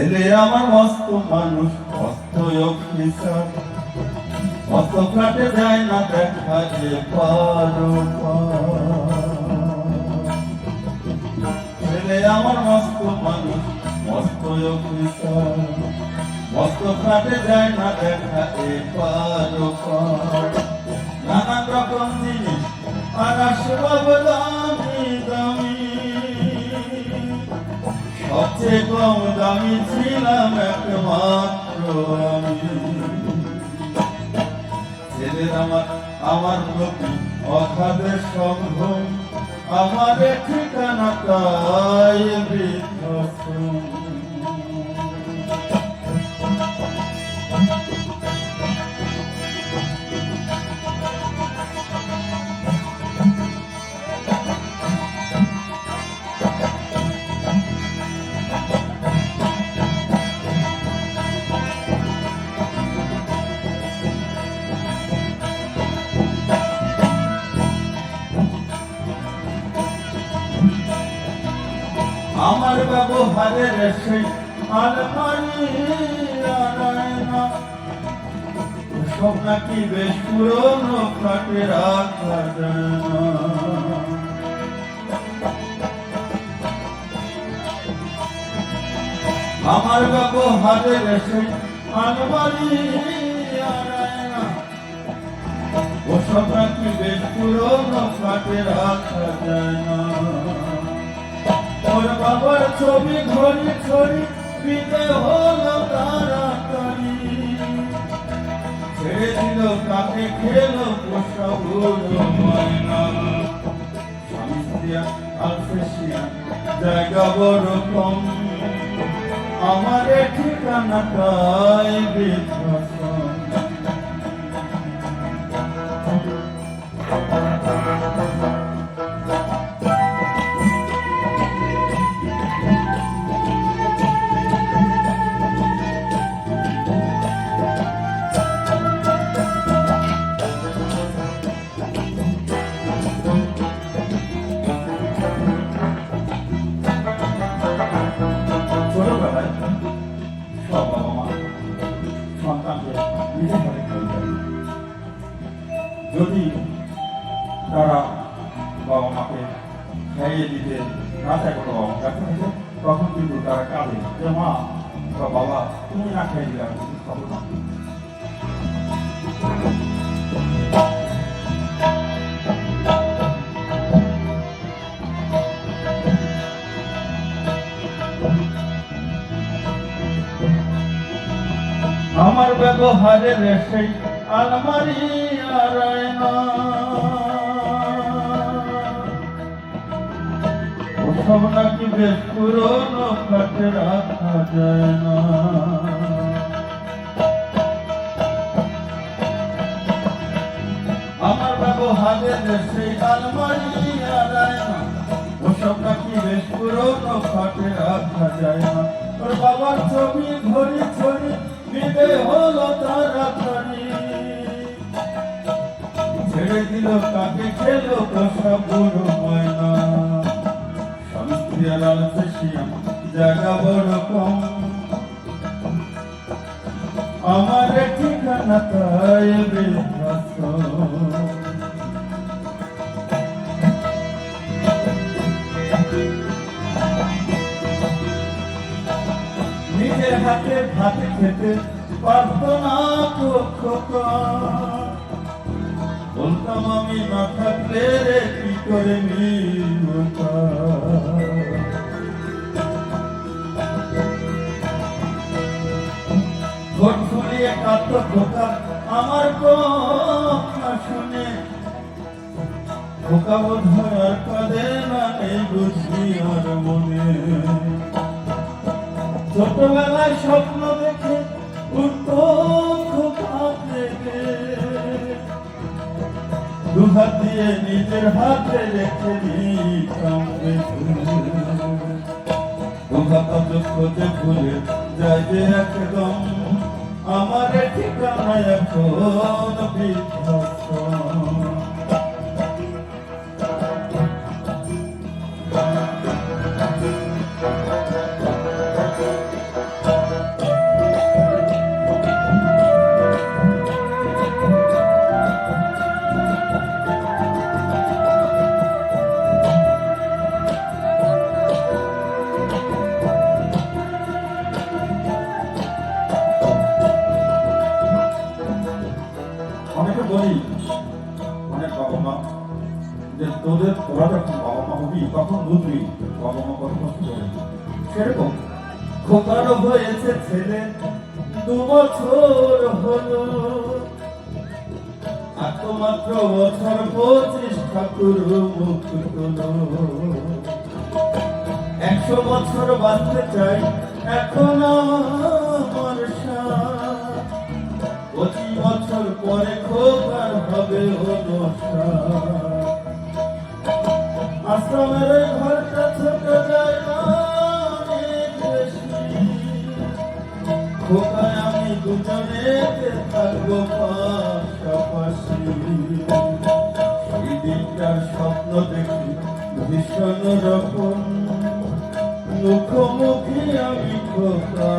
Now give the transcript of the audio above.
ছেলে আমার মস্ত মানুষ, মস্ত অফিসার, মস্ত ফ্ল্যাটে যায় না দেখা যে পারো। ছেলে আমার মস্ত মানুষ, মস্ত অফিসার, মস্ত ফ্ল্যাটে যায় না দেখা যে পারো। নানান রকম জিনিস আর আসবাব দামি দামি, সবচেয়ে কম দামি ছিলাম একমাত্র আমি। ছেলের আমার প্রতি অখাদের সম্ভ্রম, আমার ঠিকানাটাই বৃদ্ধাশ্রম। আমার ব্যবহারের সেই আলমারি আয়না সব নাকি বেশ পুরনো ফ্ল্যাটে রাখা যায় না। আমার ব্যবহারের সেই আলমারি আয়না সব নাকি বেশ পুরনো ফ্ল্যাটে রাখা যায় না। ওর বাবার ছবি ঘড়ি ছড়ি বিদে হলো তাড়াতাড়ি, ছেড়ে দিল কাকে খেলো পোষা বুড়ো ময়না। স্বামী স্ত্রী আলফেশিয়ান জায়গা বড় কম, আমার ঠিকানাটাই বৃদ্ধাশ্রম। ছোটবেলায় সব বাবা মা সন্তানকে নিজে ঘরে খেলতে, যদি তারা বাবা মাকে খাইয়ে দিতে না চায়, কোনো বাবা মা কাছে নিতে, তখন কিন্তু তারা কাঁদে যে মা বা বাবা তুমি না খাইয়ে দিলে আমি কিছু খাবো না। আমার ব্যবহারের সেই আলমারি আয়না সব নাকি বেশ পুরনো ফ্ল্যাটে রাখা যায় না। আমার ব্যবহারের সেই আলমারি আয়না সব নাকি বেশ পুরনো ফ্ল্যাটে রাখা যায় না। তোর বাবার ছবি ঘড়ি ছড়ি বিদে হলো তাড়াতাড়ি, ছেড়ে দিল কাকে খেলো পোষা বুড়ো ময়না। স্বামী স্ত্রী আলফেশিয়ান জায়গা বড় কম, আমার ঠিকানাটাই বৃদ্ধাশ্রম। নিজের হাতে ভাত খেতে পারত না খোকা, বলতাম আমি না থাকলে রে কি করে নিবতা। ঠোঁট ফুলিয়ে কাঁদত খোকা আমার কথা শুনে, খোকা বোধ হয় আর কাঁদে না এই বুঝি আর মনে। ছোটবেলায় স্বপ্ন দেখে উঠতো খোকা থেকে, দুহাত দিয়ে নিজের হাতে রেখে দিতাম দুহাত চোখে ভুলে যায় যে একদম, আমার ঠিকানা এখন বৃদ্ধাশ্রম। অনেকে বলি অনেক বাবা মা যে তোরা যখন বাবা মা হবি তখন বুঝবি বাবা মা কত কষ্ট করে। সেরকম খোকারও হয়েছে ছেলে 2 বছর হলো, আর তো মাত্র বছর 25 ঠাকুর মুখ তুলো। 100 বছর বাঁচতে চাই এখন আমার সাথ, 25 বছর পরে খোকার হবে অনুষ্ঠান। আশ্রমের ঘরটা ছোট জায়গা অনেক বেশি, খোকায় আমি দুজনেতে থাকবো পাশাপাশি। সেই দিনটার স্বপ্ন দেখি ভীষণ রকম, মুখোমুখি আমি খোকা